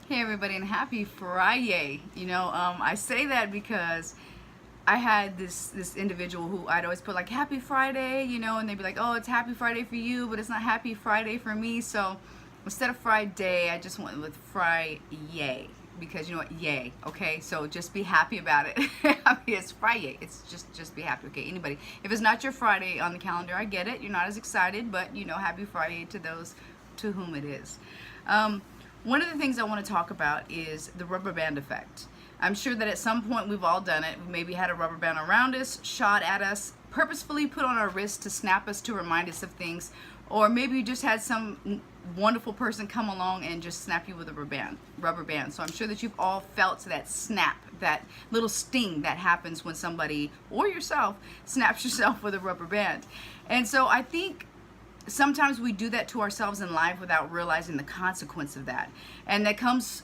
Hey everybody, and happy Friday. I say that because I had this individual who I'd always put like happy Friday, and they'd be like, oh, it's happy Friday for you, but it's not happy Friday for me. So instead of Friday, I just went with Friday because you know what, yay. Okay, so just be happy about it. I mean, it's Friday. It's just be happy. Okay, anybody. If it's not your Friday on the calendar, I get it. You're not as excited, but happy Friday to those to whom it is. One of the things I want to talk about is the rubber band effect. I'm sure that at some point we've all done it. We maybe had a rubber band around us, shot at us, purposefully put on our wrist to snap us, to remind us of things, or maybe you just had some wonderful person come along and just snap you with a rubber band. So I'm sure that you've all felt that snap, that little sting that happens when somebody or yourself snaps yourself with a rubber band. And so I think sometimes we do that to ourselves in life without realizing the consequence of that. And that comes,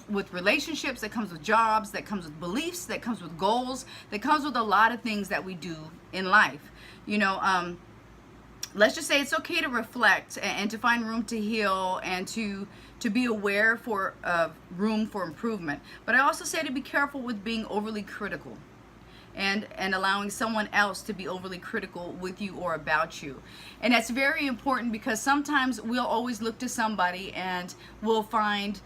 with relationships, that comes with jobs, that comes with beliefs, that comes with goals, that comes with a lot of things that we do in life. Let's just say it's okay to reflect and to find room to heal and to be aware for room for improvement. But I also say to be careful with being overly critical and allowing someone else to be overly critical with you or about you. And that's very important because sometimes we'll always look to somebody and we'll find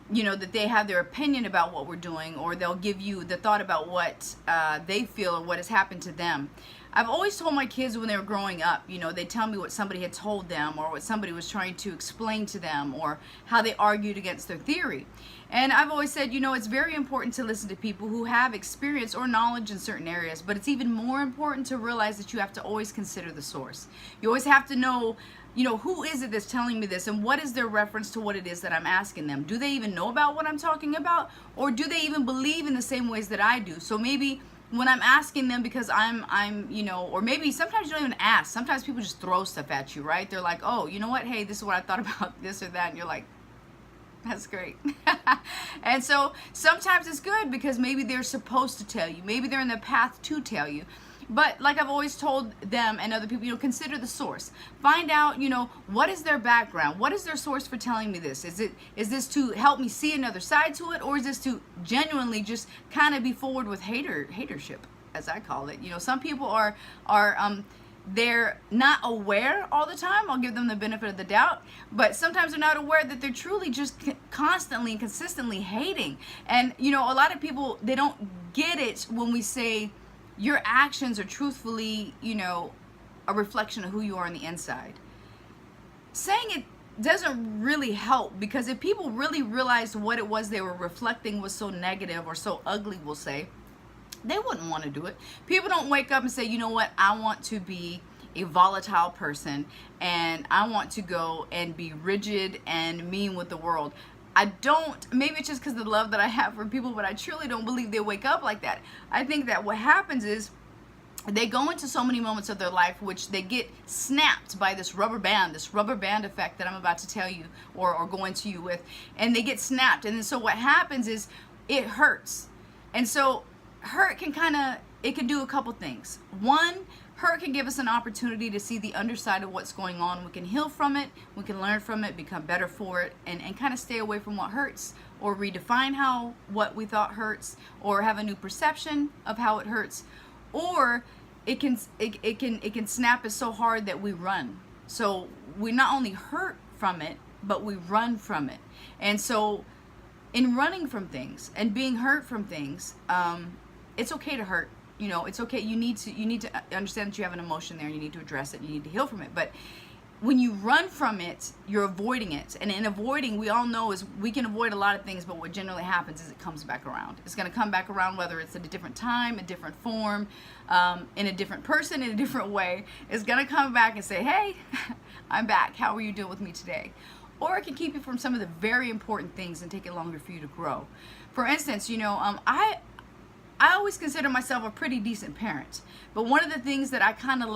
that they have their opinion about what we're doing, or they'll give you the thought about what they feel or what has happened to them. I've always told my kids when they were growing up, they tell me what somebody had told them or what somebody was trying to explain to them or how they argued against their theory. And I've always said, it's very important to listen to people who have experience or knowledge in certain areas, but it's even more important to realize that you have to always consider the source. You always have to know, who is it that's telling me this, and what is their reference to what it is that I'm asking them? Do they even know about what I'm talking about, or do they even believe in the same ways that I do? So maybe when I'm asking them because I'm or maybe sometimes you don't even ask. Sometimes people just throw stuff at you, right? They're like, oh, you know what? Hey, this is what I thought about this or that. And you're like, that's great. And so sometimes it's good because maybe they're supposed to tell you. Maybe they're in the path to tell you. But like I've always told them and other people, consider the source. Find out, what is their background? What is their source for telling me this? Is this to help me see another side to it, or is this to genuinely just kind of be forward with hatership, as I call it? Some people are they're not aware all the time. I'll give them the benefit of the doubt, but sometimes they're not aware that they're truly just constantly and consistently hating. And a lot of people, they don't get it when we say your actions are truthfully, a reflection of who you are on the inside. Saying it doesn't really help, because if people really realized what it was they were reflecting was so negative or so ugly, we'll say, they wouldn't want to do it. People don't wake up and say, you know what, I want to be a volatile person and I want to go and be rigid and mean with the world. I don't, maybe it's just because of the love that I have for people, but I truly don't believe they wake up like that. I think that what happens is they go into so many moments of their life which they get snapped by this rubber band effect that I'm about to tell you or go into you with, and they get snapped. And then so what happens is it hurts. And so hurt it can do a couple things. One, hurt can give us an opportunity to see the underside of what's going on. We can heal from it, we can learn from it, become better for it, and kind of stay away from what hurts, or redefine what we thought hurts, or have a new perception of how it hurts. Or it can snap us so hard that we run. So we not only hurt from it, but we run from it. And so in running from things and being hurt from things, it's okay to hurt. It's okay. You need to understand that you have an emotion there and you need to address it. You need to heal from it. But when you run from it, you're avoiding it. And in avoiding, we all know is we can avoid a lot of things, but what generally happens is it comes back around. It's going to come back around, whether it's at a different time, a different form, in a different person, in a different way. It's going to come back and say, hey, I'm back. How are you doing with me today? Or it can keep you from some of the very important things and take it longer for you to grow. For instance, I always consider myself a pretty decent parent, but one of the things that I kind of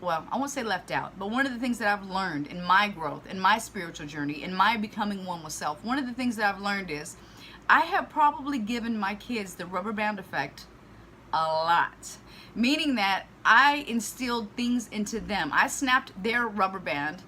I won't say left out, but one of the things that I've learned in my growth, in my spiritual journey, in my becoming one with self, one of the things that I've learned is I have probably given my kids the rubber band effect a lot. Meaning that I instilled things into them. I snapped their rubber band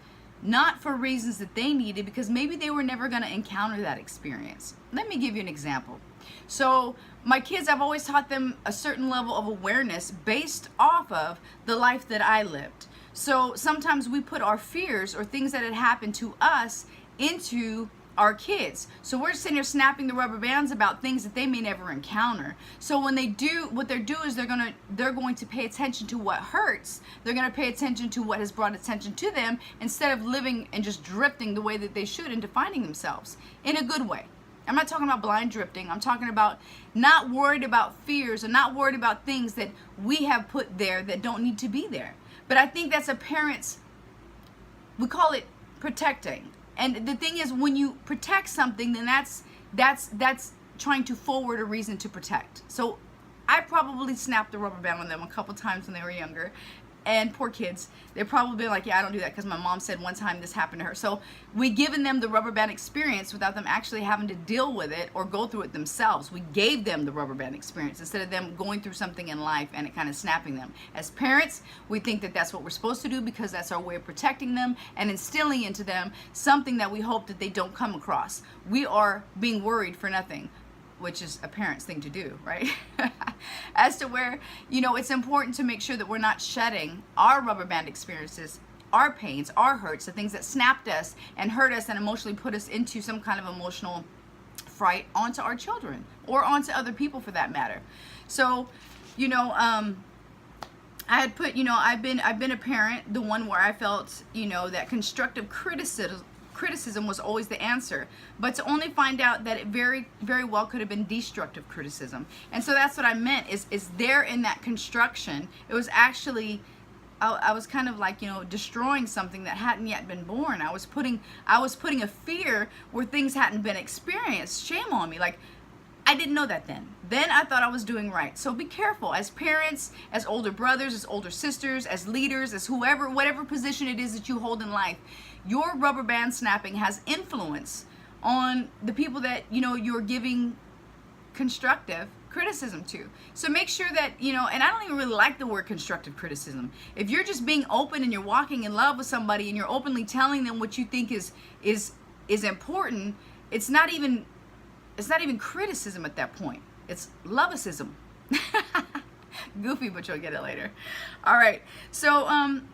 not for reasons that they needed, because maybe they were never going to encounter that experience. Let me give you an example. So my kids, I've always taught them a certain level of awareness based off of the life that I lived. So sometimes we put our fears or things that had happened to us into our kids. So we're sitting here snapping the rubber bands about things that they may never encounter. So when they do, what they're doing is they're going to pay attention to what hurts. They're going to pay attention to what has brought attention to them, instead of living and just drifting the way that they should into finding themselves in a good way. I'm not talking about blind drifting. I'm talking about not worried about fears and not worried about things that we have put there that don't need to be there. But I think that's a parent's, we call it protecting. And the thing is, when you protect something, then that's trying to forward a reason to protect. So I probably snapped the rubber band on them a couple times when they were younger. And poor kids, they're probably like, yeah, I don't do that because my mom said one time this happened to her. So we given them the rubber band experience without them actually having to deal with it or go through it themselves. We gave them the rubber band experience instead of them going through something in life and it kind of snapping them. As parents, we think that that's what we're supposed to do because that's our way of protecting them and instilling into them something that we hope that they don't come across. We are being worried for nothing, which is a parent's thing to do, right? As to where, it's important to make sure that we're not shedding our rubber band experiences, our pains, our hurts, the things that snapped us and hurt us and emotionally put us into some kind of emotional fright onto our children or onto other people for that matter. So, I had put, I've been a parent, the one where I felt, that constructive criticism was always the answer, but to only find out that it very, very well could have been destructive criticism. And so that's what I meant is there in that construction, it was actually, I was kind of like, destroying something that hadn't yet been born. I was putting a fear where things hadn't been experienced. Shame on me. Like, I didn't know that then. Then I thought I was doing right. So be careful as parents, as older brothers, as older sisters, as leaders, as whoever, whatever position it is that you hold in life. Your rubber band snapping has influence on the people that, you're giving constructive criticism to. So make sure that, and I don't even really like the word constructive criticism. If you're just being open and you're walking in love with somebody and you're openly telling them what you think is important, it's not even criticism at that point. It's lovicism. Goofy, but you'll get it later. All right. So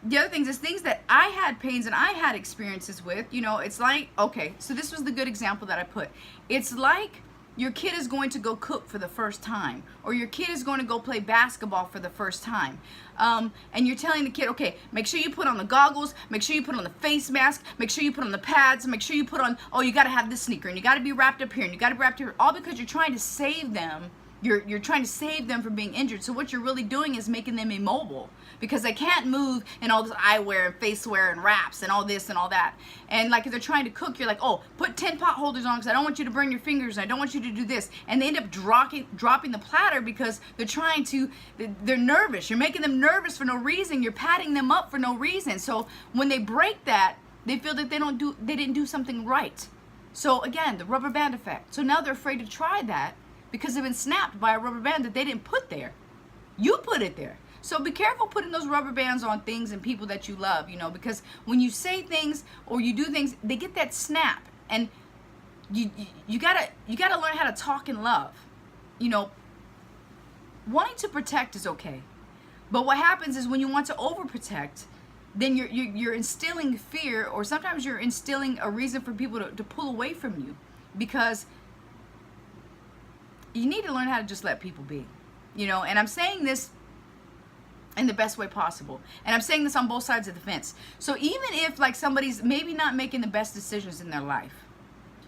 the other things is things that I had pains and I had experiences with. It's like, okay, so this was the good example that I put. It's like your kid is going to go cook for the first time, or your kid is going to go play basketball for the first time. And you're telling the kid, okay, make sure you put on the goggles, make sure you put on the face mask, make sure you put on the pads, make sure you put on, you got to have this sneaker, and you got to be wrapped up here, and you got to be wrapped here, all because you're trying to save them. You're trying to save them from being injured. So what you're really doing is making them immobile because they can't move in all this eyewear and face wear and wraps and all this and all that. And like if they're trying to cook, you're like, oh, put 10 pot holders on because I don't want you to burn your fingers and I don't want you to do this. And they end up dropping the platter because they're nervous. You're making them nervous for no reason. You're patting them up for no reason. So when they break that, they feel that they didn't do something right. So again, the rubber band effect. So now they're afraid to try that, because they've been snapped by a rubber band that they didn't put there. You put it there. So be careful putting those rubber bands on things and people that you love, because when you say things or you do things, they get that snap. And you gotta learn how to talk in love. Wanting to protect is okay. But what happens is when you want to overprotect, then you're instilling fear, or sometimes you're instilling a reason for people to pull away from you, because you need to learn how to just let people be, and I'm saying this in the best way possible. And I'm saying this on both sides of the fence. So even if like somebody's maybe not making the best decisions in their life,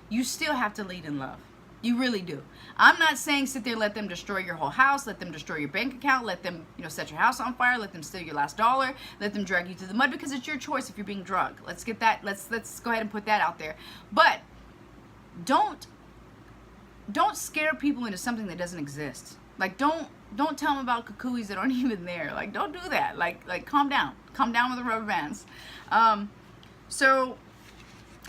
you still have to lead in love. You really do. I'm not saying sit there, let them destroy your whole house, let them destroy your bank account, let them, set your house on fire, let them steal your last dollar, let them drag you through the mud, because it's your choice if you're being drugged. Let's get that, let's go ahead and put that out there. But don't scare people into something that doesn't exist. Like don't tell them about cucuys that aren't even there. Like don't do that. Like calm down with the rubber bands. So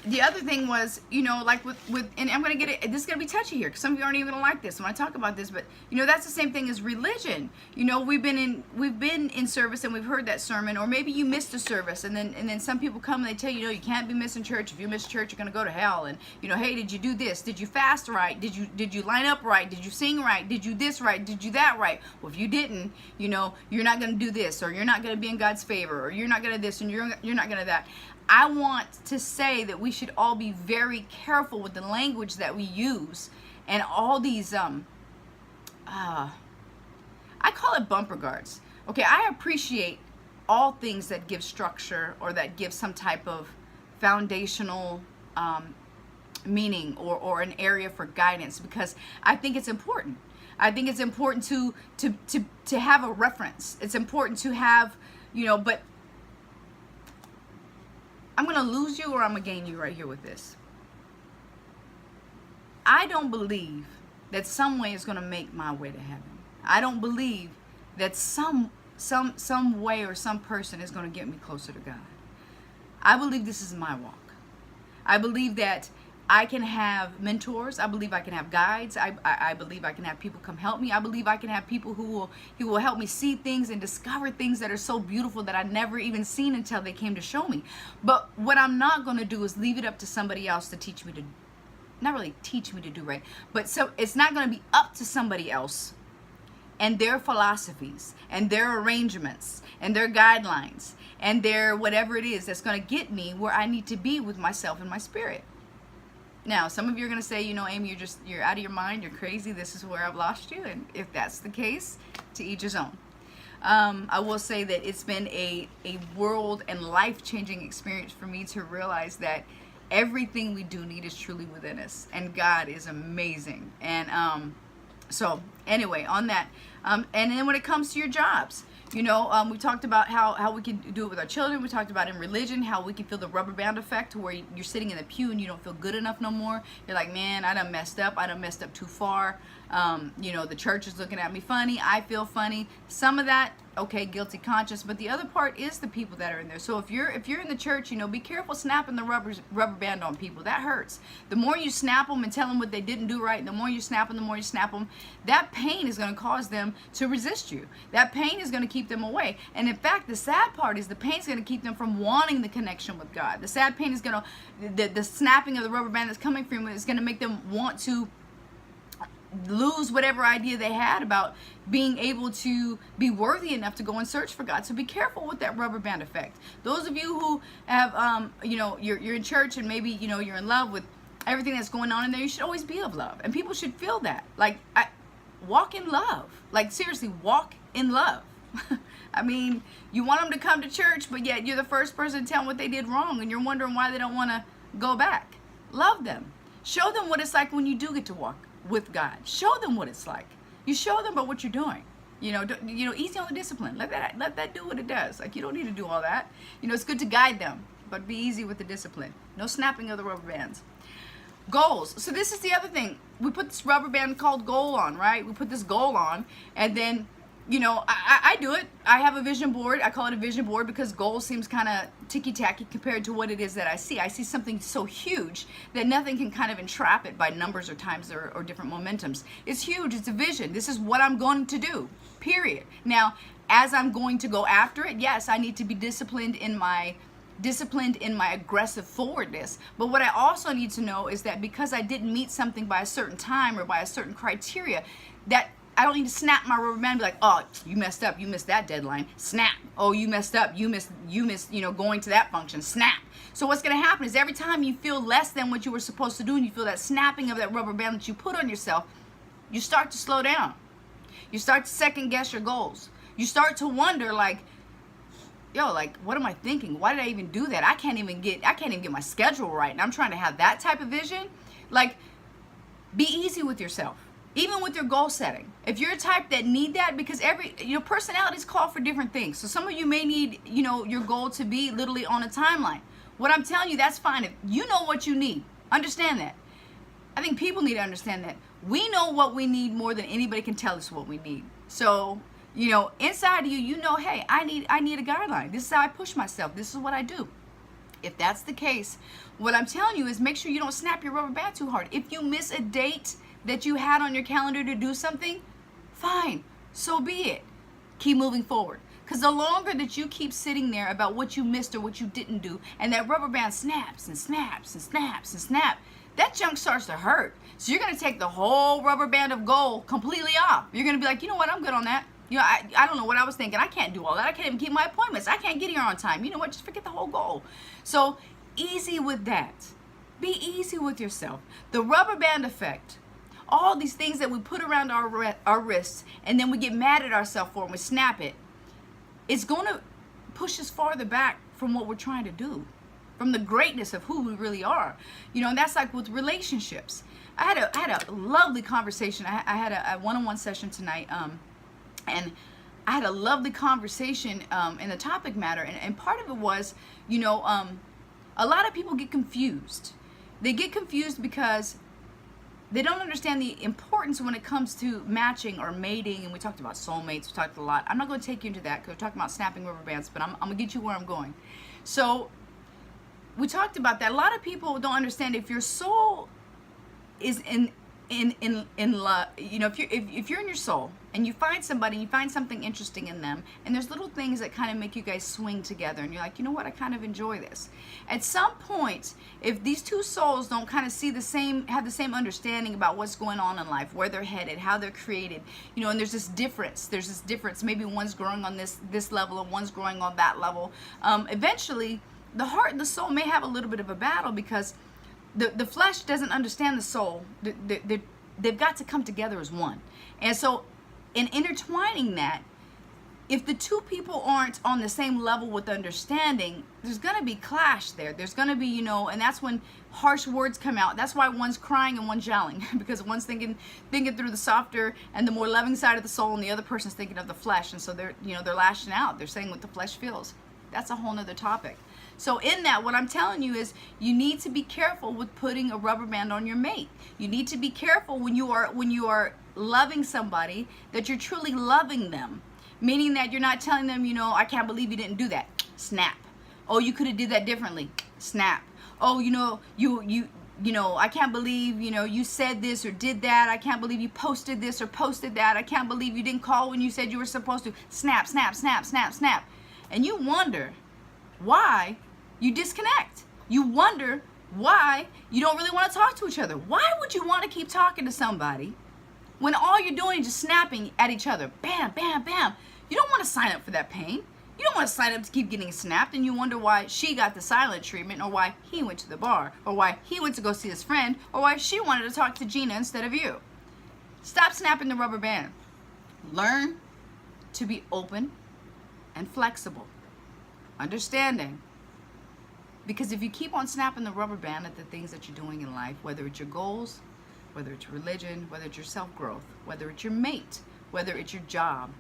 the other thing was, like with and I'm gonna get it. This is gonna be touchy here because some of you aren't even gonna like this when I talk about this. But that's the same thing as religion. We've been in service and we've heard that sermon, or maybe you missed a service, and then some people come and they tell you, you can't be missing church. If you miss church, you're gonna go to hell. And hey, did you do this? Did you fast right? Did you line up right? Did you sing right? Did you this right? Did you that right? Well, if you didn't, you're not gonna do this, or you're not gonna be in God's favor, or you're not gonna this, and you're not gonna that. I want to say that we should all be very careful with the language that we use, and all these I call it bumper guards. Okay, I appreciate all things that give structure or that give some type of foundational meaning or an area for guidance, because I think it's important. I think it's important to have a reference. It's important to have, but I'm going to lose you or I'm going to gain you right here with this. I don't believe that some way is going to make my way to heaven. I don't believe that some way or some person is going to get me closer to God. I believe this is my walk. I believe that I can have mentors. I believe I can have guides. I believe I can have people come help me. I believe I can have people who will help me see things and discover things that are so beautiful that I never even seen until they came to show me. But what I'm not going to do is leave it up to somebody else to teach me to, not really teach me to do right, but so it's not going to be up to somebody else and their philosophies and their arrangements and their guidelines and their whatever it is that's going to get me where I need to be with myself and my spirit. Now, some of you are going to say, Amy, you're out of your mind, you're crazy, this is where I've lost you. And if that's the case, to each his own. I will say that it's been a world and life-changing experience for me to realize that everything we do need is truly within us. And God is amazing. And so, anyway, on that. And then when it comes to your jobs, we talked about how we can do it with our children. We talked about in religion how we can feel the rubber band effect, where you're sitting in the pew and you don't feel good enough no more. You're like, man, I done messed up. I done messed up too far. The church is looking at me funny. I feel funny. Some of that, okay, guilty conscience. But the other part is the people that are in there. So if you're in the church, be careful snapping the rubber band on people. That hurts. The more you snap them and tell them what they didn't do right, the more you snap them, that pain is going to cause them to resist you. That pain is going to keep them away. And in fact, the sad part is the pain is going to keep them from wanting the connection with God. The sad pain is going to, the snapping of the rubber band that's coming from it is going to make them want to lose whatever idea they had about being able to be worthy enough to go and search for God. So be careful with that rubber band effect. Those of you who have, you're in church and maybe, you're in love with everything that's going on in there, you should always be of love. And people should feel that. Like, walk in love. Like, seriously, walk in love. I mean, you want them to come to church, but yet you're the first person to tell them what they did wrong, and you're wondering why they don't want to go back. Love them. Show them what it's like when you do get to walk with God. Show them what it's like. You show them about what you're doing. Easy on the discipline. Let that do what it does. Like, you don't need to do all that. It's good to guide them, but be easy with the discipline. No snapping of the rubber bands. Goals. So this is the other thing. We put this rubber band called goal on, right? We put this goal on, and then I do it. I have a vision board. I call it a vision board because goal seems kind of ticky-tacky compared to what it is that I see. I see something so huge that nothing can kind of entrap it by numbers or times or different momentums. It's huge. It's a vision. This is what I'm going to do, period. Now, as I'm going to go after it, yes, I need to be disciplined in my aggressive forwardness. But what I also need to know is that because I didn't meet something by a certain time or by a certain criteria, that I don't need to snap my rubber band and be like, oh, you messed up, you missed that deadline. Snap. Oh, you messed up, you missed, going to that function. Snap. So what's going to happen is every time you feel less than what you were supposed to do and you feel that snapping of that rubber band that you put on yourself, you start to slow down. You start to second guess your goals. You start to wonder, like, what am I thinking? Why did I even do that? I can't even get my schedule right. And I'm trying to have that type of vision. Like, be easy with yourself. Even with your goal setting. If you're a type that need that, because personalities call for different things. So some of you may need, your goal to be literally on a timeline. What I'm telling you, that's fine. If you know what you need, understand that. I think people need to understand that. We know what we need more than anybody can tell us what we need. So, inside of you, hey, I need a guideline. This is how I push myself. This is what I do. If that's the case, what I'm telling you is make sure you don't snap your rubber band too hard. If you miss a date that you had on your calendar to do something, fine, so be it. Keep moving forward. Because the longer that you keep sitting there about what you missed or what you didn't do, and that rubber band snaps and snaps and snaps and snaps, that junk starts to hurt. So you're going to take the whole rubber band of gold completely off. You're going to be like, you know what, I'm good on that. You know, I don't know what I was thinking. I can't do all that. I can't even keep my appointments. I can't get here on time. You know what, just forget the whole goal. So easy with that. Be easy with yourself. The rubber band effect, all these things that we put around our wrists and then we get mad at ourselves for and we snap it, it's going to push us farther back from what we're trying to do, from the greatness of who we really are. You know, and that's like with relationships. I had a lovely conversation. I had a one-on-one session tonight, and I had a lovely conversation in the topic matter, and part of it was, you know, a lot of people get confused. They get confused because they don't understand the importance when it comes to matching or mating. And we talked about soulmates. We talked a lot. I'm not going to take you into that because we're talking about snapping rubber bands, but I'm going to get you where I'm going. So we talked about that. A lot of people don't understand if your soul is in love. You know, if you're in your soul and you find somebody, you find something interesting in them, and there's little things that kind of make you guys swing together, and you're like, you know what, I kind of enjoy this. At some point, if these two souls don't kind of see the same, have the same understanding about what's going on in life, where they're headed, how they're created, you know, and there's this difference. Maybe one's growing on this level and one's growing on that level. Eventually, the heart and the soul may have a little bit of a battle because the flesh doesn't understand the soul. They've got to come together as one. And so in intertwining that, if the two people aren't on the same level with understanding, there's going to be clash there. There's going to be, you know, and that's when harsh words come out. That's why one's crying and one's yelling, because one's thinking through the softer and the more loving side of the soul, and the other person's thinking of the flesh. And so they're lashing out. They're saying what the flesh feels. That's a whole nother topic. So in that, what I'm telling you is you need to be careful with putting a rubber band on your mate. You need to be careful when you are loving somebody, that you're truly loving them. Meaning that you're not telling them, you know, I can't believe you didn't do that. Snap. Oh, you could have did that differently. Snap. Oh, you know, you know, I can't believe, you know, you said this or did that. I can't believe you posted this or posted that. I can't believe you didn't call when you said you were supposed to. Snap, snap, snap, snap, snap. And you wonder why you disconnect. You wonder why you don't really want to talk to each other. Why would you want to keep talking to somebody when all you're doing is just snapping at each other? Bam, bam, bam. You don't want to sign up for that pain. You don't want to sign up to keep getting snapped, and you wonder why she got the silent treatment, or why he went to the bar, or why he went to go see his friend, or why she wanted to talk to Gina instead of you. Stop snapping the rubber band. Learn to be open and flexible. Understanding. Because if you keep on snapping the rubber band at the things that you're doing in life, whether it's your goals, whether it's religion, whether it's your self-growth, whether it's your mate, whether it's your job,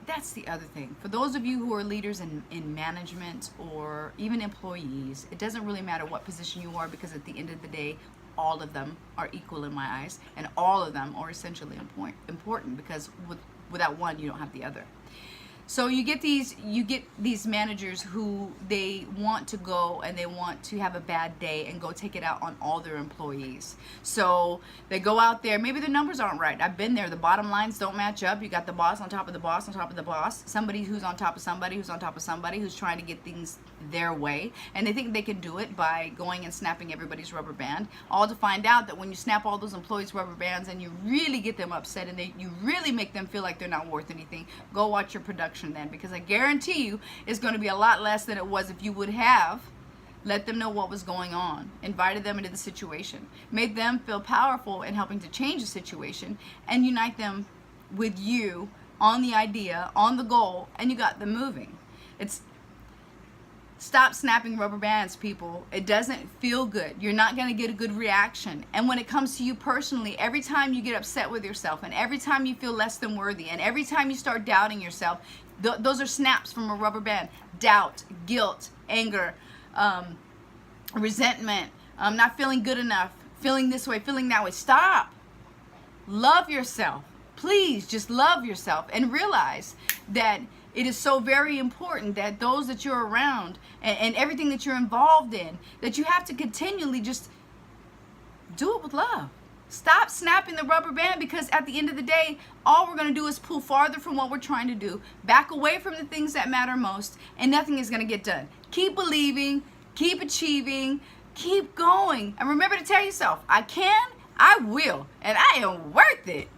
that's the other thing. For those of you who are leaders in management or even employees, it doesn't really matter what position you are, because at the end of the day, all of them are equal in my eyes, and all of them are essentially important, because without one, you don't have the other. So you get these managers who they want to go and they want to have a bad day and go take it out on all their employees. So they go out there, maybe the numbers aren't right. I've been there. The bottom lines don't match up. You got the boss on top of the boss on top of the boss. Somebody who's on top of somebody who's on top of somebody who's trying to get things their way. And they think they can do it by going and snapping everybody's rubber band. All to find out that when you snap all those employees' rubber bands and you really get them upset and you really make them feel like they're not worth anything, go watch your production then, because I guarantee you it's going to be a lot less than it was if you would have let them know what was going on, invited them into the situation, made them feel powerful in helping to change the situation, and unite them with you on the idea, on the goal, and you got them moving. Stop snapping rubber bands, people. It doesn't feel good. You're not going to get a good reaction. And when it comes to you personally, every time you get upset with yourself, and every time you feel less than worthy, and every time you start doubting yourself, those are snaps from a rubber band. Doubt, guilt, anger, resentment, not feeling good enough, feeling this way, feeling that way. Stop. Love yourself. Please just love yourself and realize that it is so very important that those that you're around and everything that you're involved in, that you have to continually just do it with love. Stop snapping the rubber band, because at the end of the day, all we're going to do is pull farther from what we're trying to do, back away from the things that matter most, and nothing is going to get done. Keep believing, keep achieving, keep going. And remember to tell yourself, I can, I will, and I am worth it.